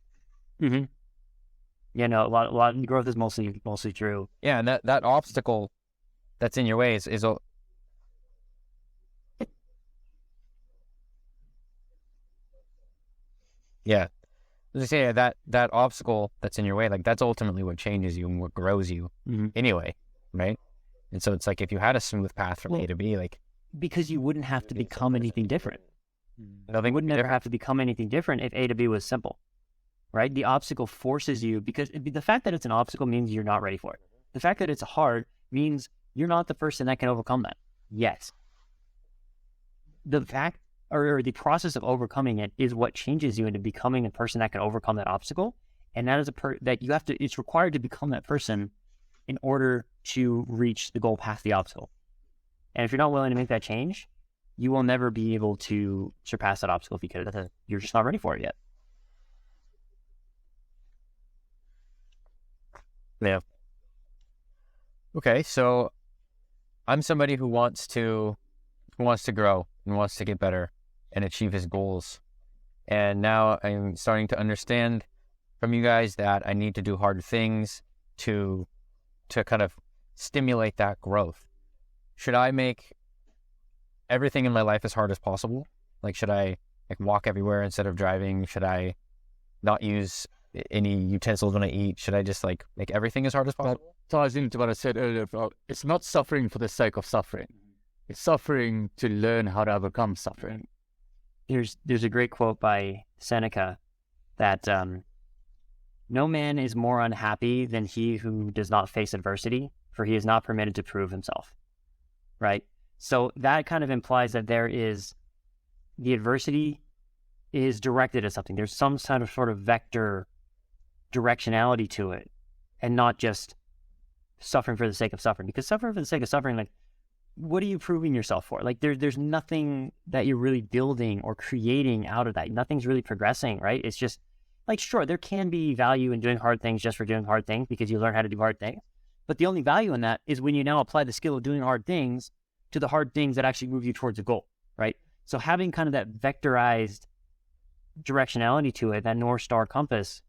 Mm-hmm. Yeah, no, a lot of growth is mostly true. Yeah, and that obstacle that's in your way is yeah. As I say, that obstacle that's in your way, like that's ultimately what changes you and what grows you anyway, right? And so it's like if you had a smooth path from A to B, like because you wouldn't have to become anything different. Nothing would never have to become anything different if A to B was simple, right? The obstacle forces you, because the fact that it's an obstacle means you're not ready for it. The fact that it's hard means you're not the person that can overcome that. Yes. The fact or the process of overcoming it is what changes you into becoming a person that can overcome that obstacle. And that is it's required to become that person in order to reach the goal past the obstacle. And if you're not willing to make that change, you will never be able to surpass that obstacle because you're just not ready for it yet. Yeah. Okay, so I'm somebody who wants to grow and wants to get better and achieve his goals. And now I'm starting to understand from you guys that I need to do hard things to kind of stimulate that growth. Should I make everything in my life as hard as possible? Like, should I walk everywhere instead of driving? Should I not use any utensils when I eat? Should I just make everything as hard as possible? That ties into what I said earlier. It's not suffering for the sake of suffering. It's suffering to learn how to overcome suffering. There's a great quote by Seneca that no man is more unhappy than he who does not face adversity, for he is not permitted to prove himself. Right? So that kind of implies that the adversity is directed at something. There's some sort of vector directionality to it, and not just suffering for the sake of suffering. Because suffering for the sake of suffering, like, what are you proving yourself for? Like, there's nothing that you're really building or creating out of that. Nothing's really progressing, right? It's just like, sure, there can be value in doing hard things just for doing hard things because you learn how to do hard things. But the only value in that is when you now apply the skill of doing hard things to the hard things that actually move you towards a goal, right? So having kind of that vectorized directionality to it, that North Star compass,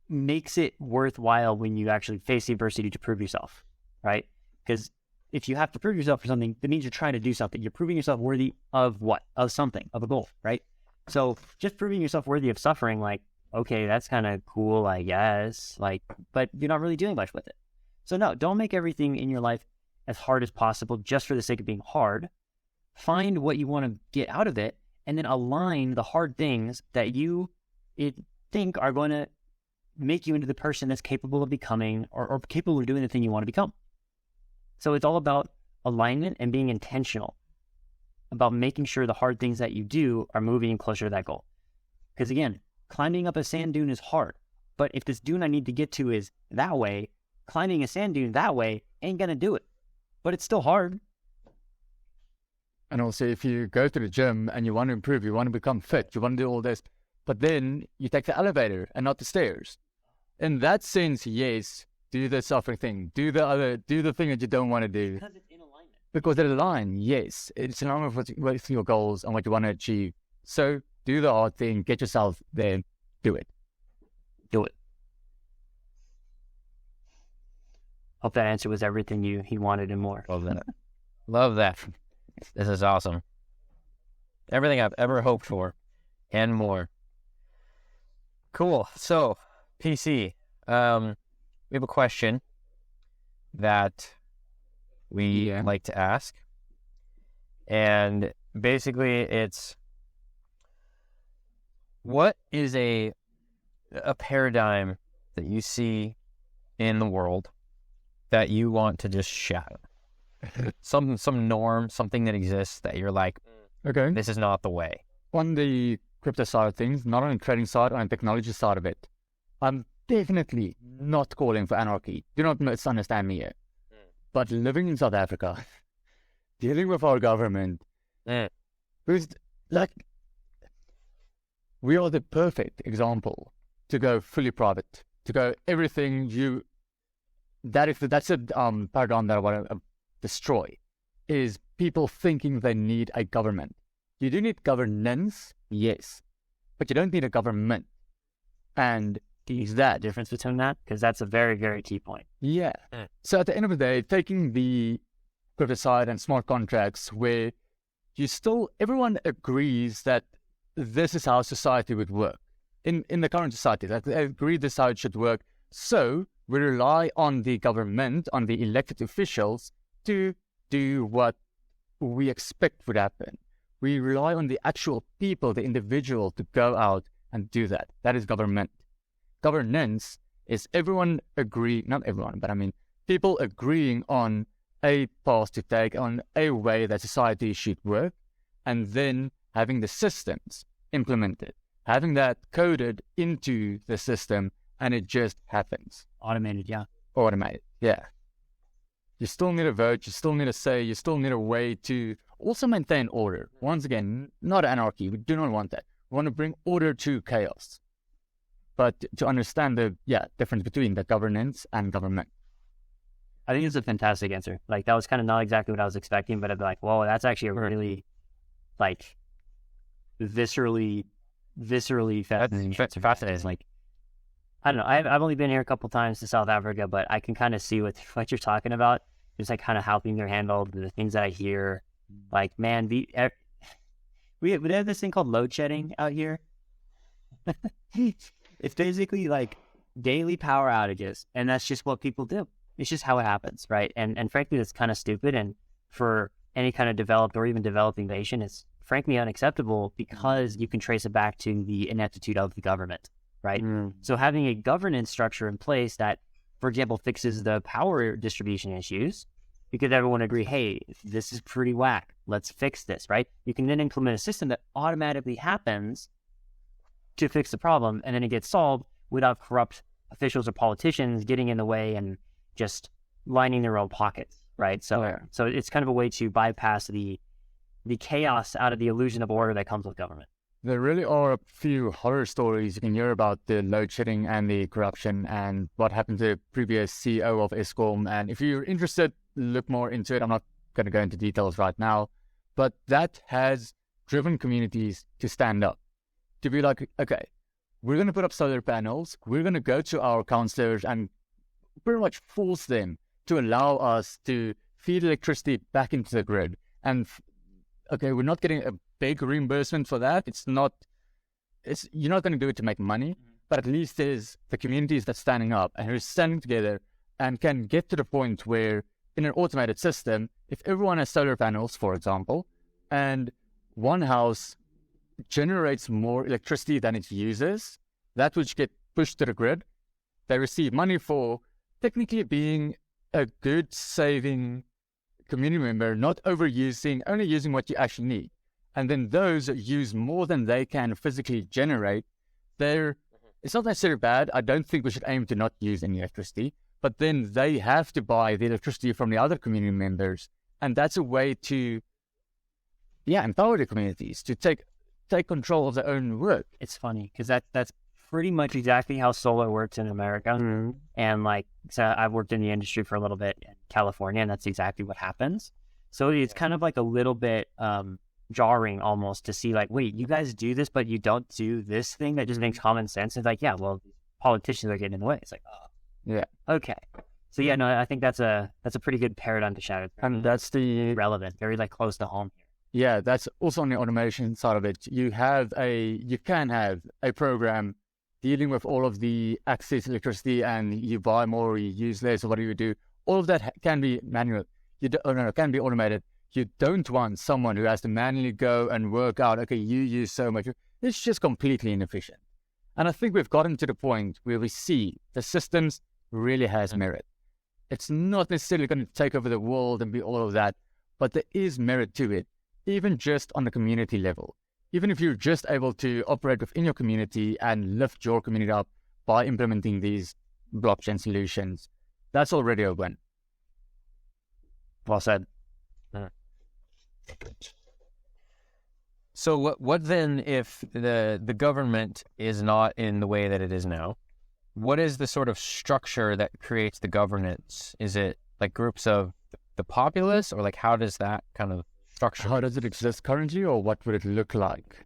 makes it worthwhile when you actually face the adversity to prove yourself, right? Because if you have to prove yourself for something, that means you're trying to do something. You're proving yourself worthy of what? Of something, of a goal, right? So just proving yourself worthy of suffering, like, okay, that's kind of cool, I guess, like, but you're not really doing much with it. So no, don't make everything in your life as hard as possible just for the sake of being hard. Find what you want to get out of it, and then align the hard things that you think are going to make you into the person that's capable of becoming or capable of doing the thing you want to become. So it's all about alignment and being intentional about making sure the hard things that you do are moving you closer to that goal. Because again, climbing up a sand dune is hard, but if this dune I need to get to is that way, climbing a sand dune that way ain't going to do it, but it's still hard. And also, if you go to the gym and you want to improve, you want to become fit, you want to do all this, but then you take the elevator and not the stairs. In that sense, yes, do the suffering thing, do the thing that you don't want to do. Because it's in alignment. Because they're aligned, yes. It's in alignment with your goals and what you want to achieve. So do the hard thing, get yourself there, do it. Do it. Hope that answer was everything he wanted and more. Love that. Love that. This is awesome. Everything I've ever hoped for and more. Cool. So, PC, we have a question that we like to ask. And basically it's, what is a paradigm that you see in the world that you want to just shatter? Some norm, something that exists that you're like, okay, this is not the way. On the crypto side of things, not on the trading side, on the technology side of it, I'm definitely not calling for anarchy. Do not misunderstand me here. But living in South Africa, dealing with our government, who's like, we are the perfect example to go fully private, to go everything that's a paradigm that I want to destroy, is people thinking they need a government. You do need governance, yes, but you don't need a government. And Is that difference between that? Because that's a very, very key point. yeah. So at the end of the day, taking the crypto side and smart contracts, where everyone agrees that this is how society would work. In the current society, that they agree this is how it should work. So we rely on the government, on the elected officials, to do what we expect would happen. We rely on the actual people, the individual, to go out and do that. That is government. Governance is everyone not everyone, but I mean people agreeing on a path to take, on a way that society should work, and then having the systems implemented, having that coded into the system, and it just happens. Automated, yeah. Automated, yeah. You still need a vote, you still need a say, you still need a way to also maintain order. Once again, not anarchy. We do not want that. We want to bring order to chaos. But to understand the difference between the governance and government. I think it's a fantastic answer. Like, that was kind of not exactly what I was expecting, but I'd be like, whoa, that's actually a really, like, viscerally fascinating answer. Fascinating. Like, I don't know. I've only been here a couple times to South Africa, but I can kind of see what you're talking about. Just like kind of how things are handled, the things that I hear. Like, man, we have this thing called load shedding out here. It's basically like daily power outages, and that's just what people do. It's just how it happens, right? And frankly, that's kind of stupid. And for any kind of developed or even developing nation, it's frankly unacceptable because you can trace it back to the ineptitude of the government, right? So having a governance structure in place that, for example, fixes the power distribution issues, because everyone agree, hey, this is pretty whack, let's fix this, right? You can then implement a system that automatically happens to fix the problem, and then it gets solved without corrupt officials or politicians getting in the way and just lining their own pockets, right? So so it's kind of a way to bypass the chaos out of the illusion of order that comes with government. There really are a few horror stories you can hear about the load shedding and the corruption and what happened to the previous CEO of ESCOM. And if you're interested, look more into it. I'm not going to go into details right now, but that has driven communities to stand up, to be like, okay, we're going to put up solar panels. We're going to go to our councillors and pretty much force them to allow us to feed electricity back into the grid. And okay, we're not getting a big reimbursement for that. You're not going to do it to make money, but at least there's the communities that's standing up and who's standing together and can get to the point where in an automated system, if everyone has solar panels, for example, and one house generates more electricity than it uses, that which get pushed to the grid, they receive money for technically being a good saving community member, not overusing, only using what you actually need. And then those that use more than they can physically generate, it's not necessarily bad. I don't think we should aim to not use any electricity, but then they have to buy the electricity from the other community members. And that's a way to, empower the communities to take control of their own work. It's funny because that's pretty much exactly how solar works in America. Mm-hmm. And like, so I've worked in the industry for a little bit in California, and that's exactly what happens. So it's kind of like a little bit jarring almost to see like, wait, you guys do this, but you don't do this thing that just makes common sense. It's like, yeah, well, politicians are getting in the way. It's like, oh, yeah, okay. So yeah, no, I think that's a pretty good paradigm to shatter. And that's the relevant, very like close to home here. Yeah, that's also on the automation side of it. You can have a program dealing with all of the access to electricity, and you buy more, or you use less, or whatever you do. All of that can be manual. Can be automated. You don't want someone who has to manually go and work out, okay, you use so much. It's just completely inefficient. And I think we've gotten to the point where we see the systems really has merit. It's not necessarily going to take over the world and be all of that, but there is merit to it, even just on the community level. Even if you're just able to operate within your community and lift your community up by implementing these blockchain solutions, that's already a win. Well said. So what then if the government is not in the way that it is now? What is the sort of structure that creates the governance? Is it like groups of the populace, or like how does that kind of structure? How does it exist currently, or what would it look like?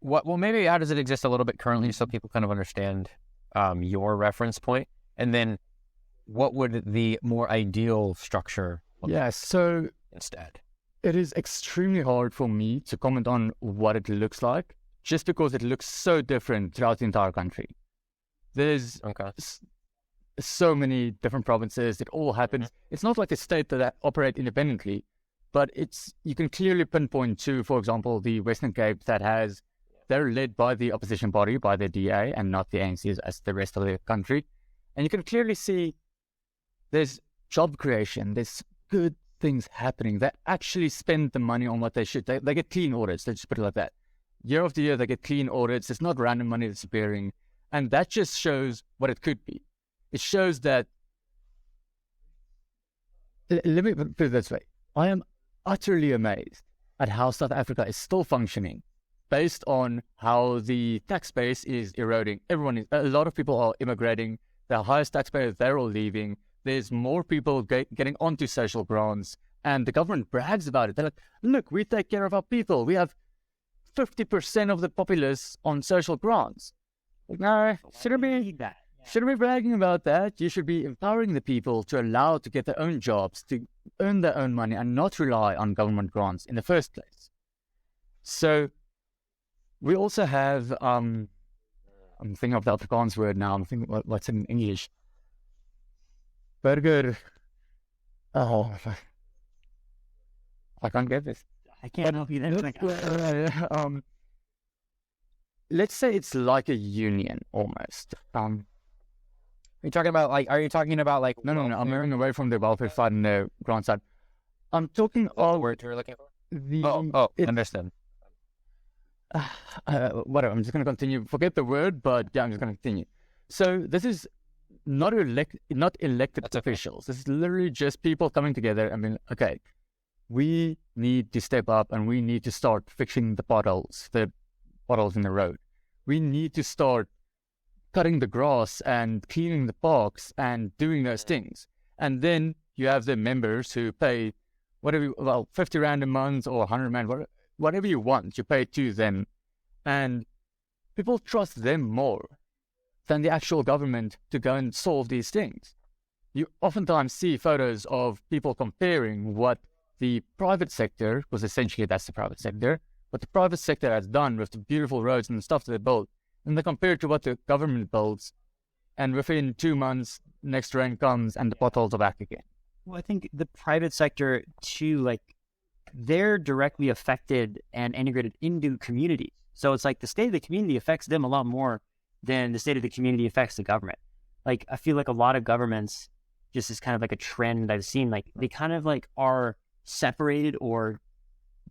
Well, maybe how does it exist a little bit currently so people kind of understand your reference point? And then what would the more ideal structure look like so instead? It is extremely hard for me to comment on what it looks like, just because it looks so different throughout the entire country. There's so many different provinces. It all happens. Mm-hmm. It's not like a state that operate independently, but you can clearly pinpoint to, for example, the Western Cape they're led by the opposition party, by the DA, and not the ANC as the rest of the country. And you can clearly see there's job creation, there's good things happening. They actually spend the money on what they should. They get clean audits, let's just put it like that. Year after year, they get clean audits. It's not random money disappearing. And that just shows what it could be. It shows that, let me put it this way. I am utterly amazed at how South Africa is still functioning based on how the tax base is eroding. A lot of people are immigrating. The highest taxpayers, they're all leaving. There's more people getting onto social grants, and the government brags about it. They're like, look, we take care of our people. We have 50% of the populace on social grants. Like, no, shouldn't be bragging about that. You should be empowering the people to allow to get their own jobs, to earn their own money, and not rely on government grants in the first place. So we also have, I'm thinking of the Afrikaans word now. I'm thinking what's in English. Burger. Oh, I can't get this. I can't help you there. Let's say it's like a union almost. Are you talking about like? No. I'm moving away from the welfare side and the grant side. I'm talking of the word you're looking for. Understand. Whatever. I'm just going to continue. Forget the word, but yeah, I'm just going to continue. So this is not elected officials. This is literally just people coming together and being, okay, we need to step up and we need to start fixing the potholes in the road. We need to start cutting the grass and cleaning the parks and doing those things. And then you have the members who pay 50 Rand a month or 100 Rand, whatever you want, you pay to them. And people trust them more than the actual government to go and solve these things. You oftentimes see photos of people comparing what the private sector, because essentially that's the private sector, what the private sector has done with the beautiful roads and the stuff that they built, and they compare it to what the government builds, and within 2 months, next rain comes and the potholes are back again. Well, I think the private sector too, like, they're directly affected and integrated into communities. So it's like the state of the community affects them a lot more than the state of the community affects the government. Like, I feel like a lot of governments, just as kind of like a trend I've seen, like they kind of like are separated or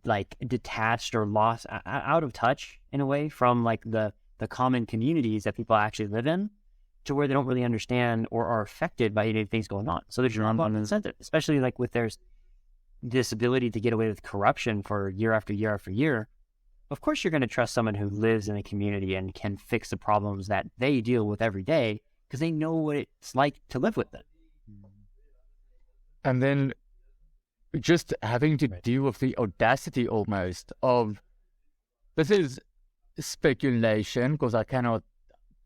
like detached or lost out of touch in a way from like the common communities that people actually live in, to where they don't really understand or are affected by any things going on. So there's an incentive, especially like with there's this ability to get away with corruption for year after year after year. Of course, you're going to trust someone who lives in a community and can fix the problems that they deal with every day because they know what it's like to live with them. And then just having to deal with the audacity almost of, this is speculation because I cannot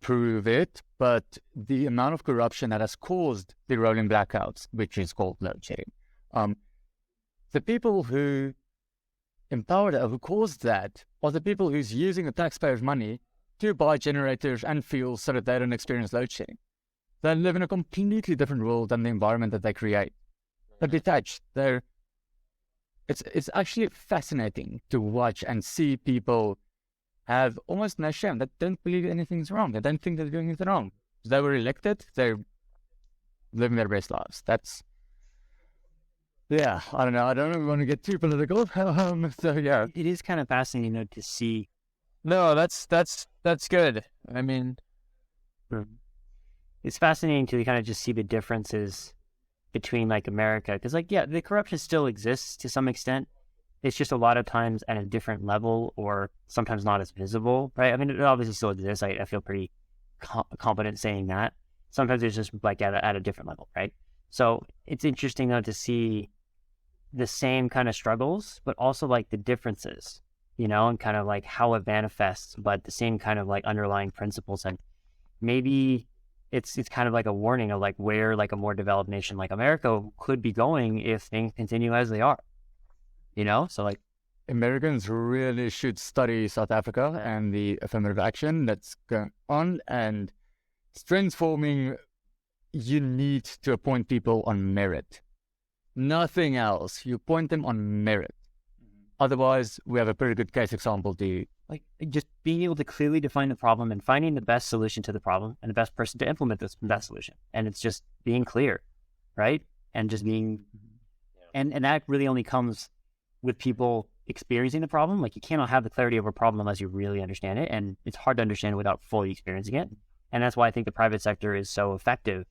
prove it, but the amount of corruption that has caused the rolling blackouts, which is called load shedding. The people who empowered who caused that are the people who's using the taxpayers' money to buy generators and fuel so that they don't experience load shedding. They live in a completely different world than the environment that they create. They're detached. It's actually fascinating to watch and see people have almost no shame. They don't believe anything's wrong. They don't think they're doing anything wrong. They were elected. They're living their best lives. Yeah, I don't know. I don't want to get too political. So yeah, it is kind of fascinating to see. No, that's good. I mean, it's fascinating to kind of just see the differences between like America, because like, yeah, the corruption still exists to some extent. It's just a lot of times at a different level, or sometimes not as visible, right? I mean, it obviously still exists. I feel pretty confident saying that. Sometimes it's just like at a different level, right? So it's interesting though to see the same kind of struggles, but also like the differences, and kind of like how it manifests, but the same kind of like underlying principles. And maybe it's kind of like a warning of like where like a more developed nation like America could be going if things continue as they are, So like Americans really should study South Africa and the affirmative action that's going on, and strength forming. You need to appoint people on merit. Nothing else. You appoint them on merit. Otherwise, we have a pretty good case example to like just being able to clearly define the problem and finding the best solution to the problem and the best person to implement that solution. And it's just being clear, right? And just being, and that really only comes with people experiencing the problem. Like you cannot have the clarity of a problem unless you really understand it. And it's hard to understand it without fully experiencing it. And that's why I think the private sector is so effective,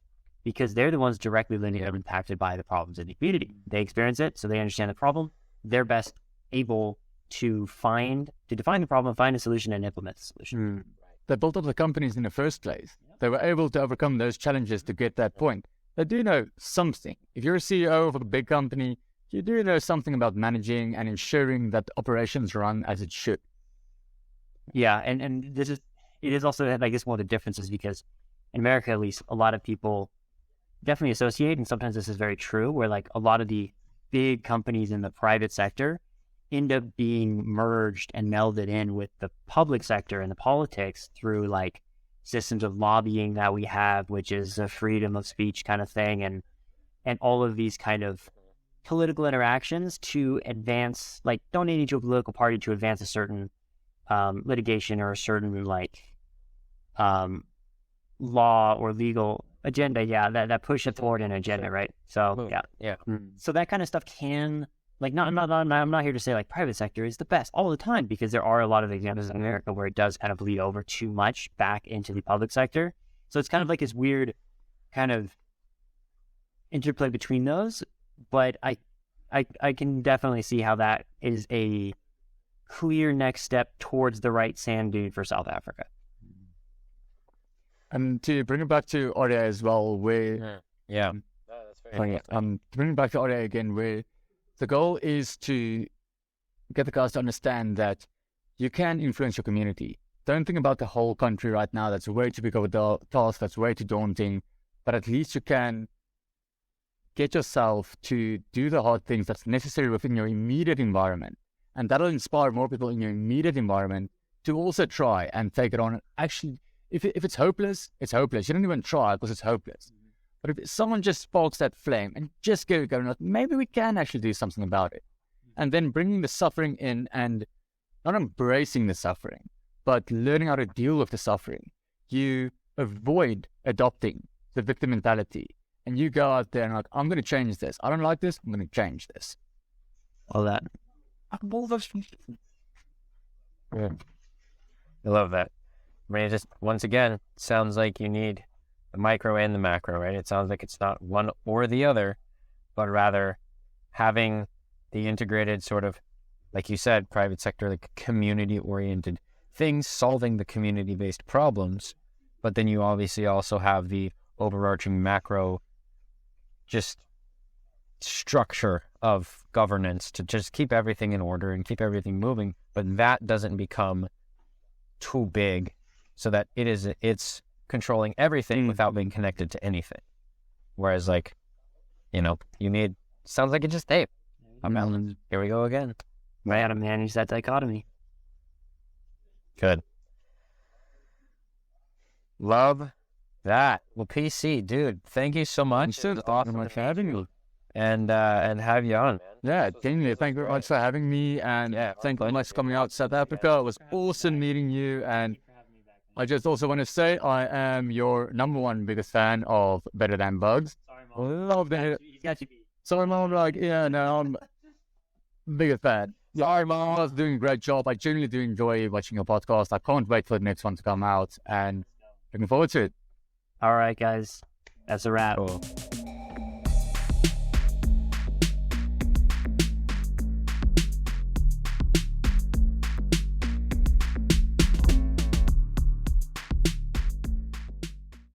because they're the ones directly linearly impacted by the problems in the community. They experience it, so they understand the problem. They're best able to define the problem, find a solution, and implement the solution. They built up the companies in the first place. They were able to overcome those challenges to get that point. They do know something. If you're a CEO of a big company, you do know something about managing and ensuring that operations run as it should. Yeah, and it is also, I guess, one of the differences, because in America, at least, a lot of people definitely associate, and sometimes this is very true, where like a lot of the big companies in the private sector end up being merged and melded in with the public sector and the politics through like systems of lobbying that we have, which is a freedom of speech kind of thing, and all of these kind of political interactions to advance, like donating to a political party to advance a certain litigation or a certain like law or legal agenda, that push it forward an agenda, right? So yeah. So that kind of stuff can, like, I'm not here to say like private sector is the best all the time, because there are a lot of examples in America where it does kind of bleed over too much back into the public sector. So it's kind of like this weird kind of interplay between those. But I can definitely see how that is a clear next step towards the right sand dune for South Africa. And to bring it back to RDA as well, where Yeah. to bring it back to RDA again, where the goal is to get the guys to understand that you can influence your community. Don't think about the whole country right now. That's way too big of a task. That's way too daunting. But at least you can get yourself to do the hard things that's necessary within your immediate environment. And that'll inspire more people in your immediate environment to also try and take it on. Actually, if it's hopeless, it's hopeless. You don't even try because it's hopeless. But if someone just sparks that flame and just get it going, maybe we can actually do something about it. And then bringing the suffering in and not embracing the suffering, but learning how to deal with the suffering. You avoid adopting the victim mentality. And you go out there and I'm going to change this. I don't like this. I'm going to change this. All that. Yeah. I love that. I mean, it just, once again, sounds like you need the micro and the macro, right? It sounds like it's not one or the other, but rather having the integrated sort of, like you said, private sector, like community-oriented things, solving the community-based problems. But then you obviously also have the overarching macro just structure of governance to just keep everything in order and keep everything moving. But that doesn't become too big so that it's controlling everything without being connected to anything. Whereas, like, you need, sounds like it just, hey, here we go again. I gotta manage that dichotomy. Good. Love that. Well, PC, dude, thank you so much. It's awesome for having you. And have you on, man. Yeah, genuinely. Thank you very much for having me. And thank you very much for coming out to South Africa. It was awesome meeting you. And I just also want to say I am your number one biggest fan of Better Than Bugs. Sorry, Mom. Love that. Sorry, Mom. I'm biggest fan. Sorry, Mom. I was doing a great job. I genuinely do enjoy watching your podcast. I can't wait for the next one to come out. And looking forward to it. All right, guys. That's a wrap. Cool.